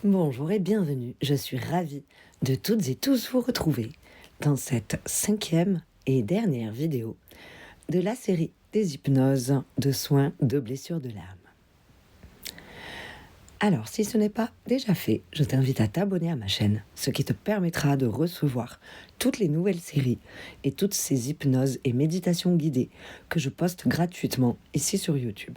Bonjour et bienvenue, je suis ravie de toutes et tous vous retrouver dans cette 5e et dernière vidéo de la série des hypnoses de soins de blessures de l'âme. Alors, si ce n'est pas déjà fait, je t'invite à t'abonner à ma chaîne, ce qui te permettra de recevoir toutes les nouvelles séries et toutes ces hypnoses et méditations guidées que je poste gratuitement ici sur YouTube.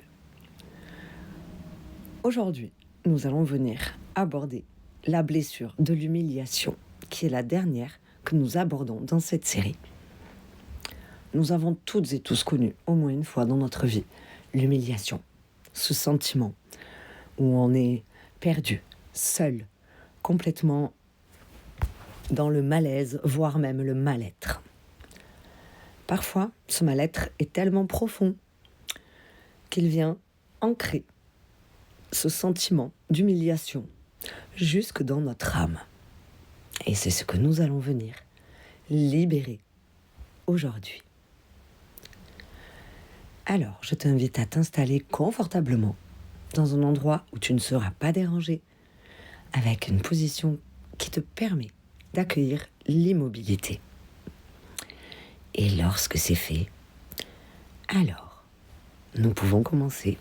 Aujourd'hui, nous allons venir aborder la blessure de l'humiliation, qui est la dernière que nous abordons dans cette série. Nous avons toutes et tous connu, au moins une fois dans notre vie, l'humiliation, ce sentiment où on est perdu, seul, complètement dans le malaise, voire même le mal-être. Parfois, ce mal-être est tellement profond qu'il vient ancrer ce sentiment d'humiliation jusque dans notre âme. Et c'est ce que nous allons venir libérer aujourd'hui. Alors, je t'invite à t'installer confortablement dans un endroit où tu ne seras pas dérangé, avec une position qui te permet d'accueillir l'immobilité. Et lorsque c'est fait, alors, nous pouvons commencer.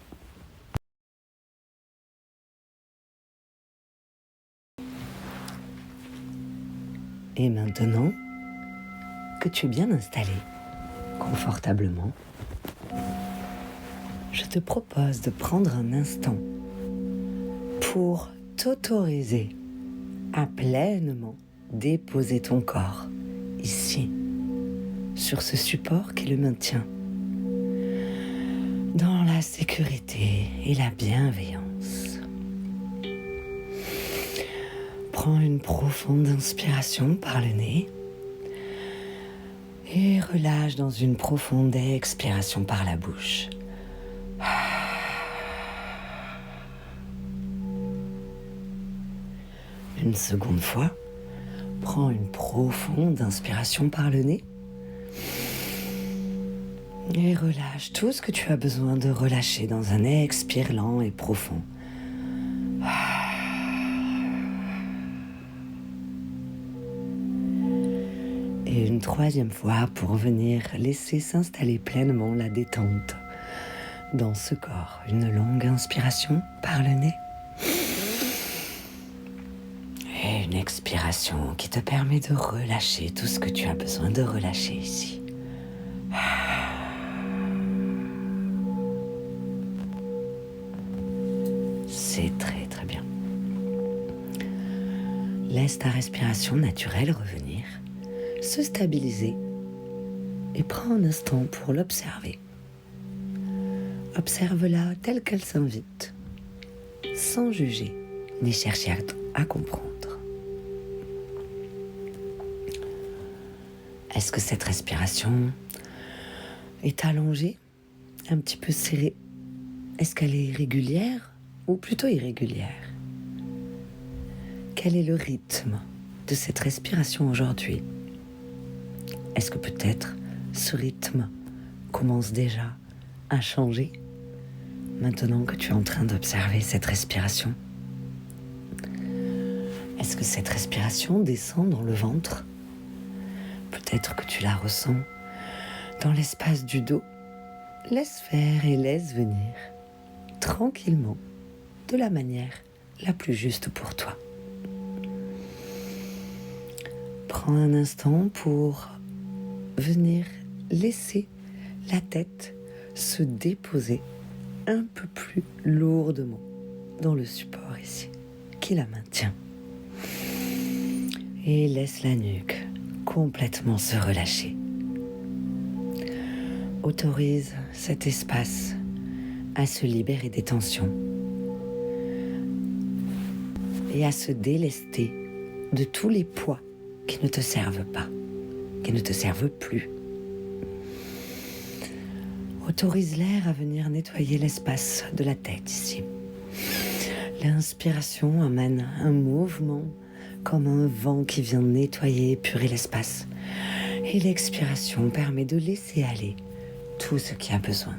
Et maintenant que tu es bien installé, confortablement, je te propose de prendre un instant pour t'autoriser à pleinement déposer ton corps ici, sur ce support qui le maintient, dans la sécurité et la bienveillance. Prends une profonde inspiration par le nez et relâche dans une profonde expiration par la bouche. Une seconde fois, prends une profonde inspiration par le nez et relâche tout ce que tu as besoin de relâcher dans un expire lent et profond. Et une troisième fois pour venir laisser s'installer pleinement la détente dans ce corps. Une longue inspiration par le nez. Et une expiration qui te permet de relâcher tout ce que tu as besoin de relâcher ici. C'est très très bien. Laisse ta respiration naturelle revenir, se stabiliser et prends un instant pour l'observer. Observe-la telle qu'elle s'invite, sans juger ni chercher à comprendre. Est-ce que cette respiration est allongée, un petit peu serrée? Est-ce qu'elle est régulière ou plutôt irrégulière? Quel est le rythme de cette respiration aujourd'hui? Est-ce que peut-être ce rythme commence déjà à changer maintenant que tu es en train d'observer cette respiration? Est-ce que cette respiration descend dans le ventre? Peut-être que tu la ressens dans l'espace du dos. Laisse faire et laisse venir tranquillement, de la manière la plus juste pour toi. Prends un instant pour venir laisser la tête se déposer un peu plus lourdement dans le support ici, qui la maintient. Et laisse la nuque complètement se relâcher. Autorise cet espace à se libérer des tensions et à se délester de tous les poids qui ne te servent pas, qui ne te servent plus. Autorise l'air à venir nettoyer l'espace de la tête ici. L'inspiration amène un mouvement comme un vent qui vient nettoyer et épurer l'espace. Et l'expiration permet de laisser aller tout ce qui a besoin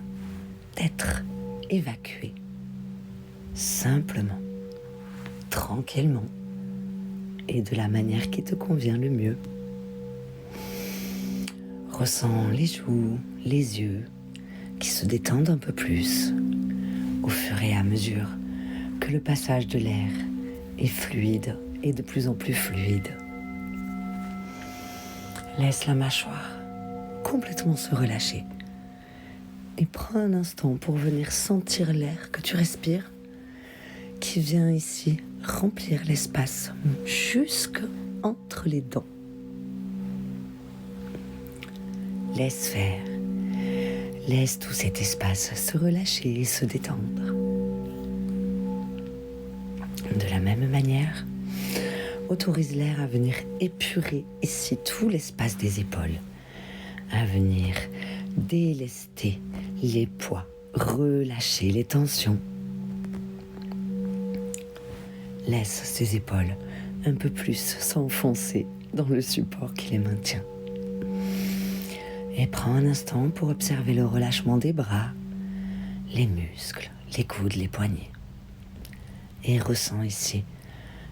d'être évacué simplement, tranquillement et de la manière qui te convient le mieux. Ressens les joues, les yeux qui se détendent un peu plus au fur et à mesure que le passage de l'air est fluide et de plus en plus fluide. Laisse la mâchoire complètement se relâcher et prends un instant pour venir sentir l'air que tu respires qui vient ici remplir l'espace jusque entre les dents. Laisse faire. Laisse tout cet espace se relâcher et se détendre. De la même manière, autorise l'air à venir épurer ici tout l'espace des épaules, à venir délester les poids, relâcher les tensions. Laisse ces épaules un peu plus s'enfoncer dans le support qui les maintient. Et prends un instant pour observer le relâchement des bras, les muscles, les coudes, les poignets. Et ressens ici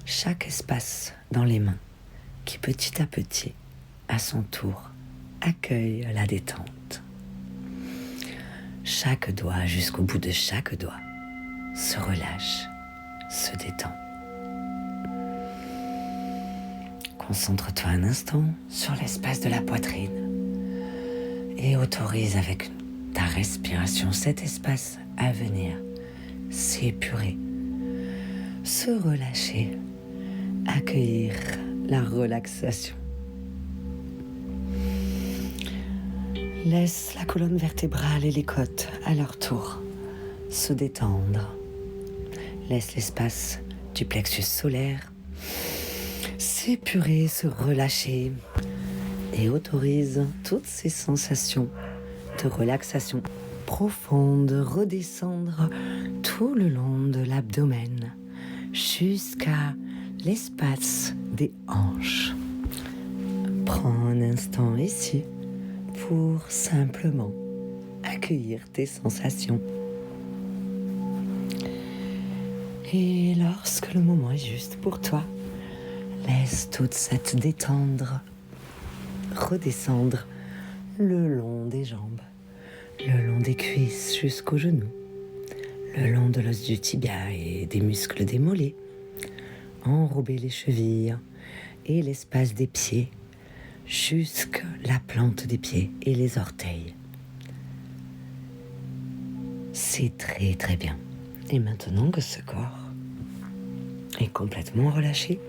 chaque espace dans les mains qui petit à petit, à son tour, accueille la détente. Chaque doigt jusqu'au bout de chaque doigt se relâche, se détend. Concentre-toi un instant sur l'espace de la poitrine et autorise avec ta respiration cet espace à venir s'épurer, se relâcher, accueillir la relaxation. Laisse la colonne vertébrale et les côtes à leur tour se détendre. Laisse l'espace du plexus solaire s'épurer, se relâcher et autorise toutes ces sensations de relaxation profonde redescendre tout le long de l'abdomen jusqu'à l'espace des hanches. Prends un instant ici pour simplement accueillir tes sensations. Et lorsque le moment est juste pour toi, laisse toute cette détente redescendre le long des jambes, le long des cuisses jusqu'aux genoux, le long de l'os du tibia et des muscles des mollets, enrober les chevilles et l'espace des pieds jusqu'à la plante des pieds et les orteils. C'est très très bien. Et maintenant que ce corps est complètement relâché,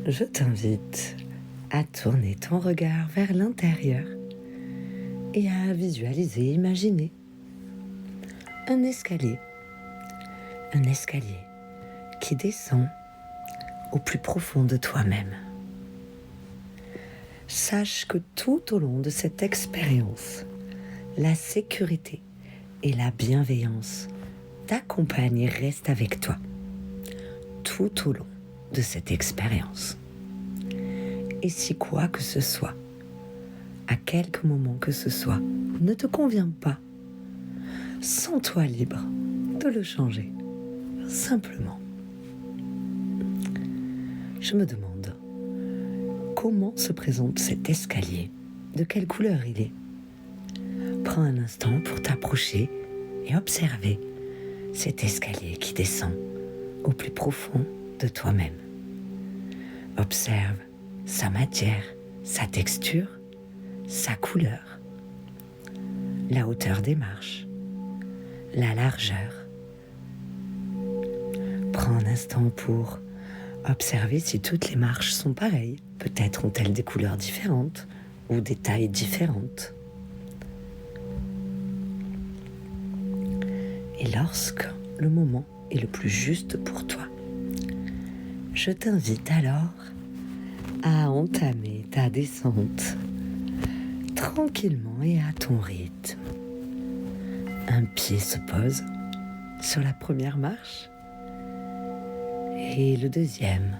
je t'invite à tourner ton regard vers l'intérieur et à visualiser, imaginer un escalier qui descend au plus profond de toi-même. Sache que tout au long de cette expérience, la sécurité et la bienveillance t'accompagnent et restent avec toi tout au long de cette expérience. Et si quoi que ce soit, à quelque moment que ce soit, ne te convient pas, sens-toi libre de le changer, simplement. Je me demande comment se présente cet escalier, de quelle couleur il est. Prends un instant pour t'approcher et observer cet escalier qui descend au plus profond de toi-même. Observe sa matière, sa texture, sa couleur, la hauteur des marches, la largeur. Prends un instant pour observer si toutes les marches sont pareilles. Peut-être ont-elles des couleurs différentes ou des tailles différentes. Et lorsque le moment est le plus juste pour toi, je t'invite alors à entamer ta descente tranquillement et à ton rythme. Un pied se pose sur la première marche et le deuxième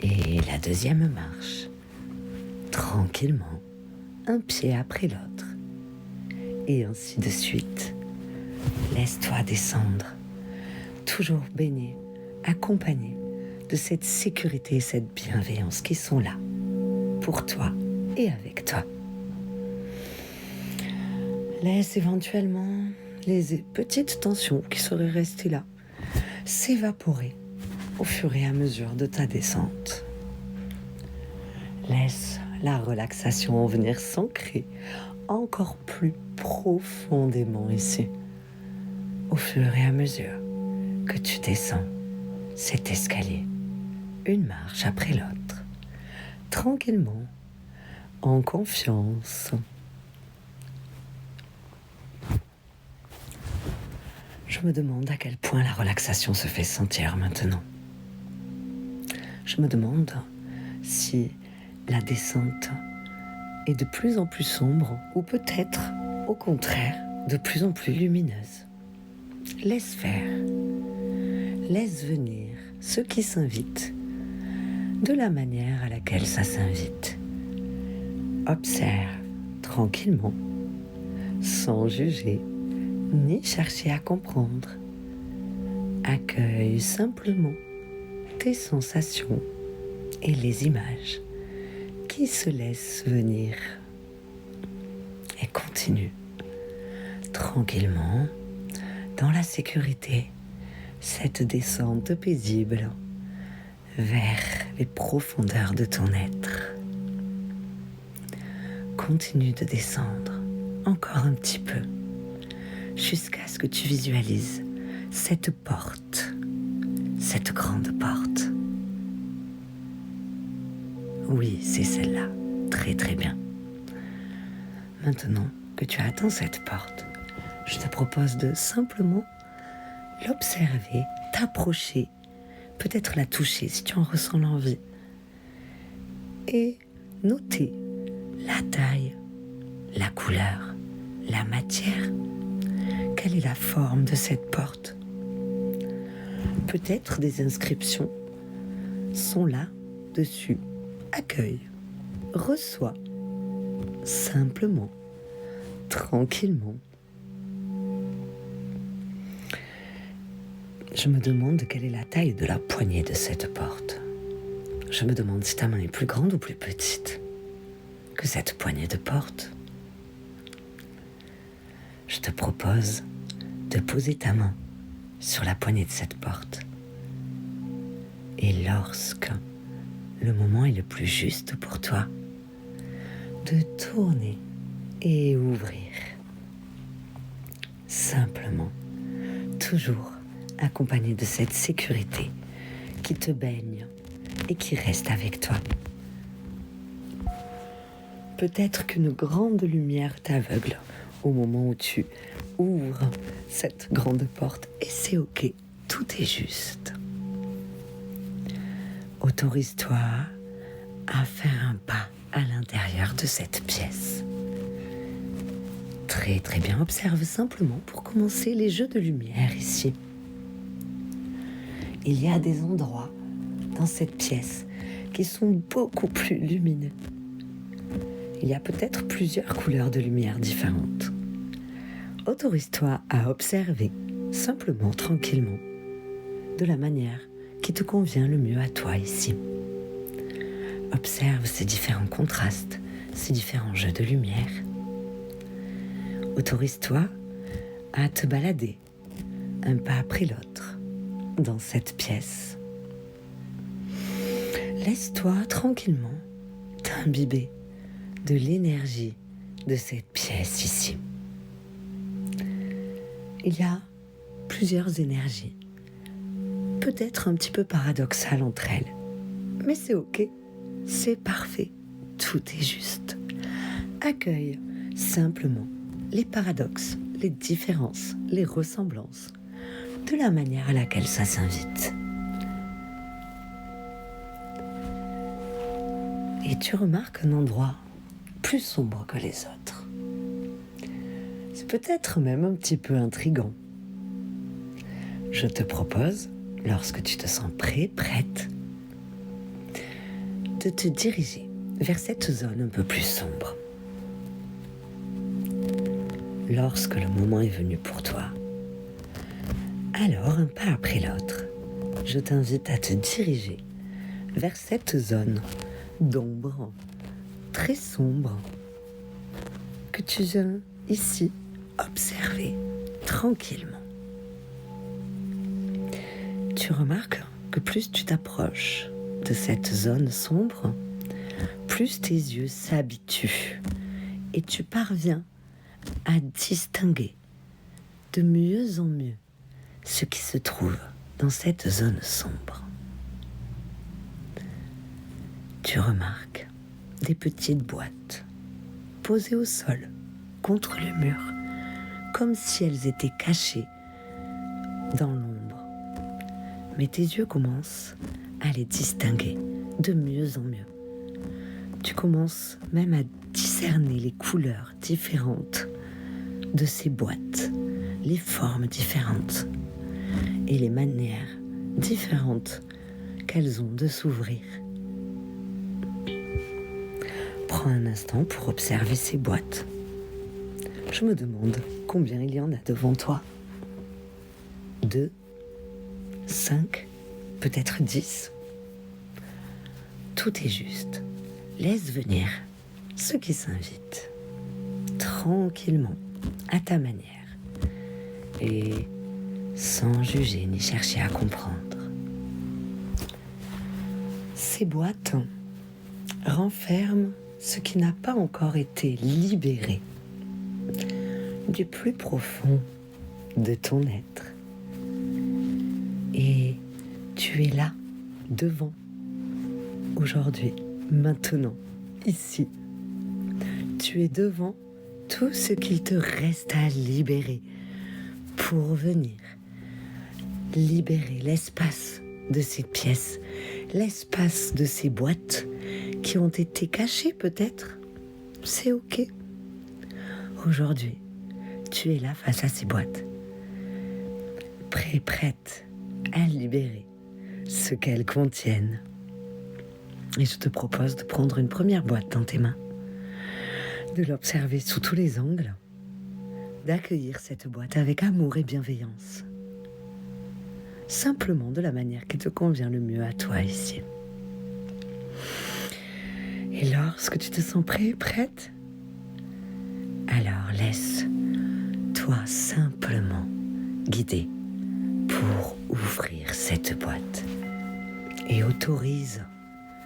et la deuxième marche, tranquillement, un pied après l'autre et ainsi de suite. Laisse-toi descendre toujours baigné, accompagné de cette sécurité et cette bienveillance qui sont là, pour toi et avec toi. Laisse éventuellement les petites tensions qui seraient restées là s'évaporer au fur et à mesure de ta descente. Laisse la relaxation venir s'ancrer encore plus profondément ici, au fur et à mesure que tu descends cet escalier, une marche après l'autre, tranquillement, en confiance. Je me demande à quel point la relaxation se fait sentir maintenant. Je me demande si la descente est de plus en plus sombre ou peut-être, au contraire, de plus en plus lumineuse. Laisse faire. Laisse venir ce qui s'invite de la manière à laquelle ça s'invite. Observe tranquillement, sans juger, ni chercher à comprendre. Accueille simplement tes sensations et les images qui se laissent venir. Et continue tranquillement, dans la sécurité, cette descente paisible vers les profondeurs de ton être. Continue de descendre encore un petit peu jusqu'à ce que tu visualises cette porte, cette grande porte. Oui, c'est celle-là. Très très bien. Maintenant que tu as atteint cette porte, je te propose de simplement l'observer, t'approcher, peut-être la toucher si tu en ressens l'envie, et noter la taille, la couleur, la matière. Quelle est la forme de cette porte? Peut-être des inscriptions sont là dessus. Accueille, reçois, simplement, tranquillement. Je me demande quelle est la taille de la poignée de cette porte. Je me demande si ta main est plus grande ou plus petite que cette poignée de porte. Je te propose de poser ta main sur la poignée de cette porte. Et lorsque le moment est le plus juste pour toi, de tourner et ouvrir. Simplement, toujours accompagné de cette sécurité qui te baigne et qui reste avec toi. Peut-être qu'une grande lumière t'aveugle au moment où tu ouvres cette grande porte, et c'est ok, tout est juste. Autorise-toi à faire un pas à l'intérieur de cette pièce. Très très bien, observe simplement pour commencer les jeux de lumière ici. Il y a des endroits dans cette pièce qui sont beaucoup plus lumineux. Il y a peut-être plusieurs couleurs de lumière différentes. Autorise-toi à observer simplement, tranquillement, de la manière qui te convient le mieux à toi ici. Observe ces différents contrastes, ces différents jeux de lumière. Autorise-toi à te balader un pas après l'autre dans cette pièce. Laisse-toi tranquillement t'imbiber de l'énergie de cette pièce ici. Il y a plusieurs énergies, peut-être un petit peu paradoxales entre elles, mais c'est ok, c'est parfait, tout est juste. Accueille simplement les paradoxes, les différences, les ressemblances, de la manière à laquelle ça s'invite. Et tu remarques un endroit plus sombre que les autres. C'est peut-être même un petit peu intriguant. Je te propose, lorsque tu te sens prêt, prête, de te diriger vers cette zone un peu plus sombre. Lorsque le moment est venu pour toi, Alors, un pas après l'autre, je t'invite à te diriger vers cette zone d'ombre, très sombre, que tu viens ici observer tranquillement. Tu remarques que plus tu t'approches de cette zone sombre, plus tes yeux s'habituent et tu parviens à distinguer de mieux en mieux ce qui se trouve dans cette zone sombre. Tu remarques des petites boîtes posées au sol contre le mur, comme si elles étaient cachées dans l'ombre. Mais tes yeux commencent à les distinguer de mieux en mieux. Tu commences même à discerner les couleurs différentes de ces boîtes, les formes différentes et les manières différentes qu'elles ont de s'ouvrir. Prends un instant pour observer ces boîtes. Je me demande combien il y en a devant toi. 2, 5, peut-être 10. Tout est juste. Laisse venir ceux qui s'invitent, tranquillement, à ta manière, et sans juger ni chercher à comprendre. Ces boîtes renferment ce qui n'a pas encore été libéré du plus profond de ton être. Et tu es là, devant, aujourd'hui, maintenant, ici. Tu es devant tout ce qu'il te reste à libérer pour venir libérer l'espace de cette pièce, l'espace de ces boîtes qui ont été cachées peut-être. C'est ok. Aujourd'hui, tu es là face à ces boîtes, prête à libérer ce qu'elles contiennent. Et je te propose de prendre une première boîte dans tes mains, de l'observer sous tous les angles, d'accueillir cette boîte avec amour et bienveillance, simplement de la manière qui te convient le mieux à toi ici. Et lorsque tu te sens prête, alors laisse-toi simplement guider pour ouvrir cette boîte et autorise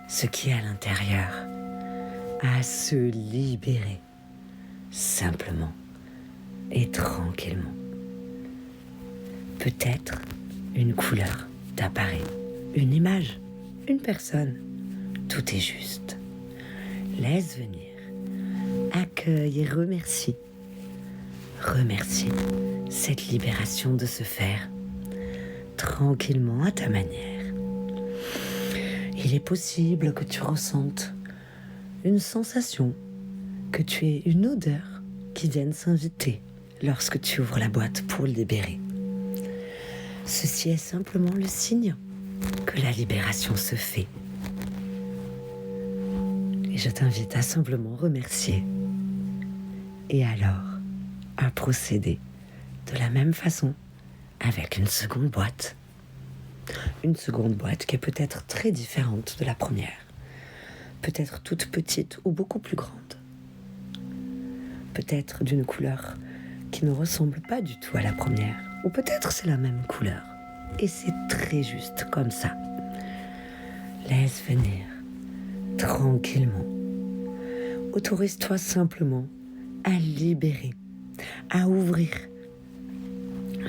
ce qui est à l'intérieur à se libérer simplement et tranquillement. Peut-être une couleur t'apparaît, une image, une personne, tout est juste. Laisse venir, accueille et remercie cette libération de se faire tranquillement à ta manière. Il est possible que tu ressentes une sensation, que tu aies une odeur qui vienne s'inviter lorsque tu ouvres la boîte pour le libérer. Ceci est simplement le signe que la libération se fait. Et je t'invite à simplement remercier et alors à procéder de la même façon avec une seconde boîte. Une seconde boîte qui est peut-être très différente de la première, peut-être toute petite ou beaucoup plus grande, peut-être d'une couleur qui ne ressemble pas du tout à la première, ou peut-être c'est la même couleur, et c'est très juste comme ça. Laisse venir, tranquillement. Autorise-toi simplement à libérer, à ouvrir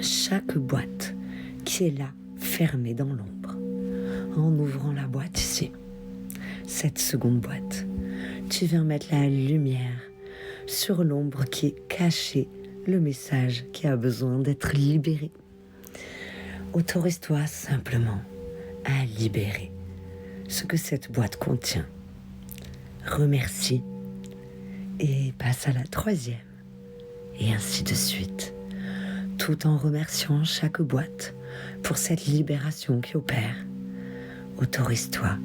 chaque boîte qui est là, fermée dans l'ombre. En ouvrant la boîte ici, cette seconde boîte, tu viens mettre la lumière sur l'ombre qui est cachée, le message qui a besoin d'être libéré. Autorise-toi simplement à libérer ce que cette boîte contient. Remercie et passe à la troisième, et ainsi de suite, tout en remerciant chaque boîte pour cette libération qui opère. Autorise-toi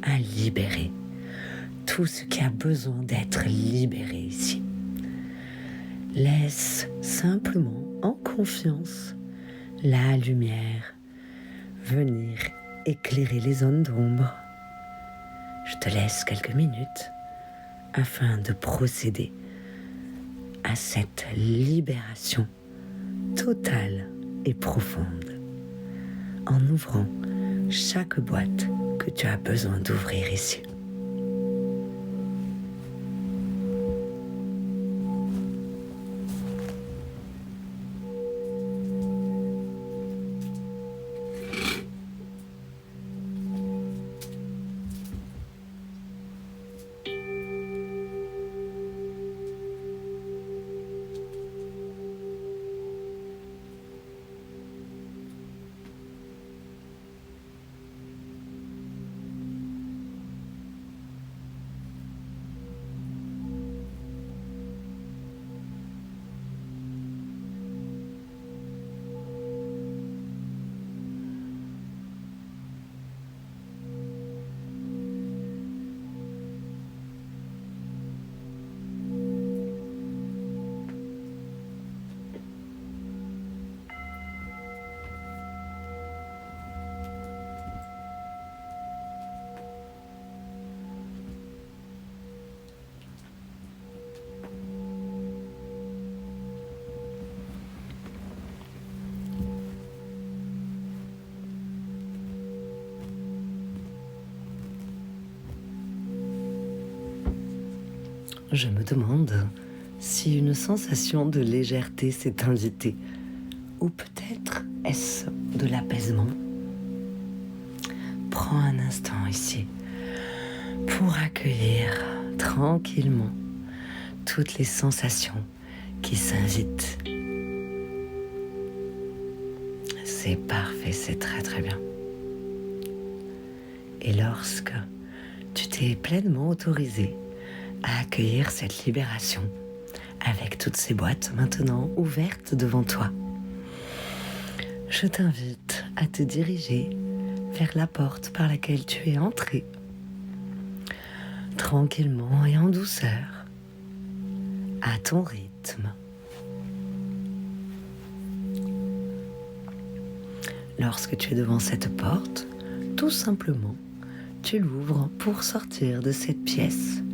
à libérer tout ce qui a besoin d'être libéré ici. Laisse simplement, en confiance, la lumière venir éclairer les zones d'ombre. Je te laisse quelques minutes afin de procéder à cette libération totale et profonde en ouvrant chaque boîte que tu as besoin d'ouvrir ici. Je me demande si une sensation de légèreté s'est invitée, ou peut-être est-ce de l'apaisement. Prends un instant ici pour accueillir tranquillement toutes les sensations qui s'invitent. C'est parfait, c'est très très bien. Et lorsque tu t'es pleinement autorisé à accueillir cette libération avec toutes ces boîtes maintenant ouvertes devant toi, je t'invite à te diriger vers la porte par laquelle tu es entré, tranquillement et en douceur, à ton rythme. Lorsque tu es devant cette porte, tout simplement, tu l'ouvres pour sortir de cette pièce.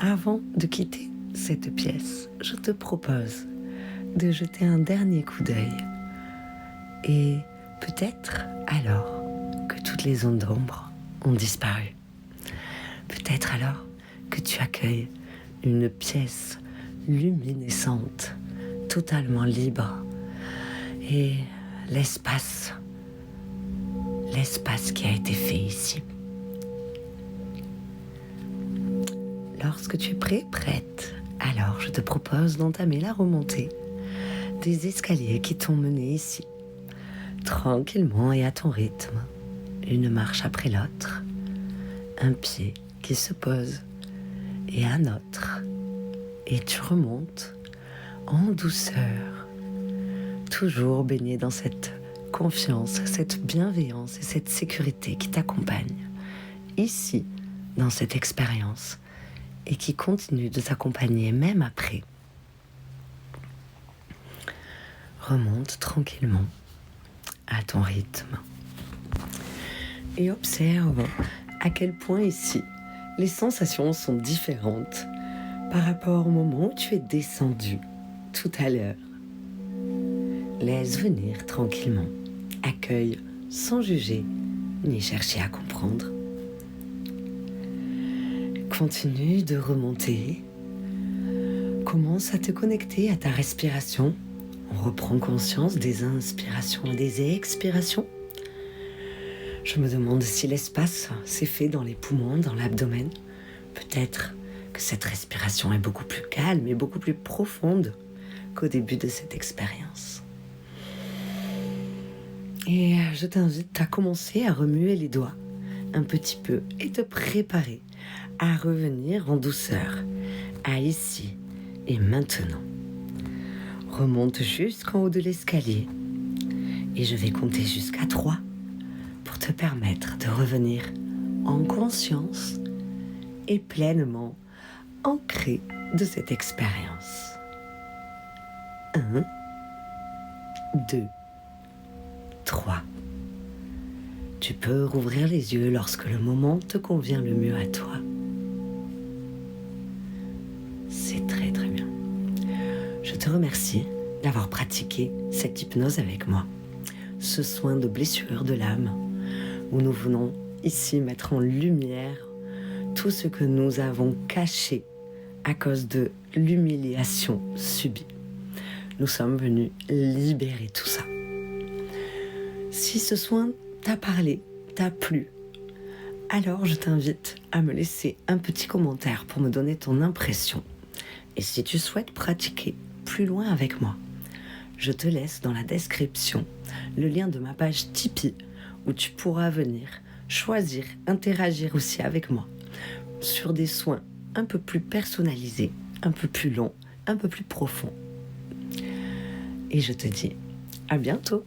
Avant de quitter cette pièce, je te propose de jeter un dernier coup d'œil. Et peut-être alors que toutes les zones d'ombre ont disparu. Peut-être alors que tu accueilles une pièce luminescente, totalement libre. Et l'espace qui a été fait ici. Lorsque tu es prêt, prête, alors je te propose d'entamer la remontée des escaliers qui t'ont mené ici, tranquillement et à ton rythme, une marche après l'autre, un pied qui se pose et un autre, et tu remontes en douceur, toujours baigné dans cette confiance, cette bienveillance et cette sécurité qui t'accompagne ici, dans cette expérience, et qui continue de t'accompagner même après. Remonte tranquillement à ton rythme et observe à quel point ici les sensations sont différentes par rapport au moment où tu es descendu tout à l'heure. Laisse venir tranquillement, accueille sans juger ni chercher à comprendre. Continue de remonter, commence à te connecter à ta respiration. On reprend conscience des inspirations et des expirations. Je me demande si l'espace s'est fait dans les poumons, dans l'abdomen. Peut-être que cette respiration est beaucoup plus calme et beaucoup plus profonde qu'au début de cette expérience. Et je t'invite à commencer à remuer les doigts un petit peu et te préparer à revenir en douceur, à ici et maintenant. Remonte jusqu'en haut de l'escalier et je vais compter jusqu'à 3 pour te permettre de revenir en conscience et pleinement ancré de cette expérience. 1, 2, 3. Tu peux rouvrir les yeux lorsque le moment te convient le mieux à toi. C'est très très bien. Je te remercie d'avoir pratiqué cette hypnose avec moi. Ce soin de blessure de l'âme, où nous venons ici mettre en lumière tout ce que nous avons caché à cause de l'humiliation subie. Nous sommes venus libérer tout ça. Si ce soin t'a parlé, t'a plu, alors je t'invite à me laisser un petit commentaire pour me donner ton impression. Et si tu souhaites pratiquer plus loin avec moi, je te laisse dans la description le lien de ma page Tipeee où tu pourras venir choisir, interagir aussi avec moi sur des soins un peu plus personnalisés, un peu plus longs, un peu plus profonds. Et je te dis à bientôt.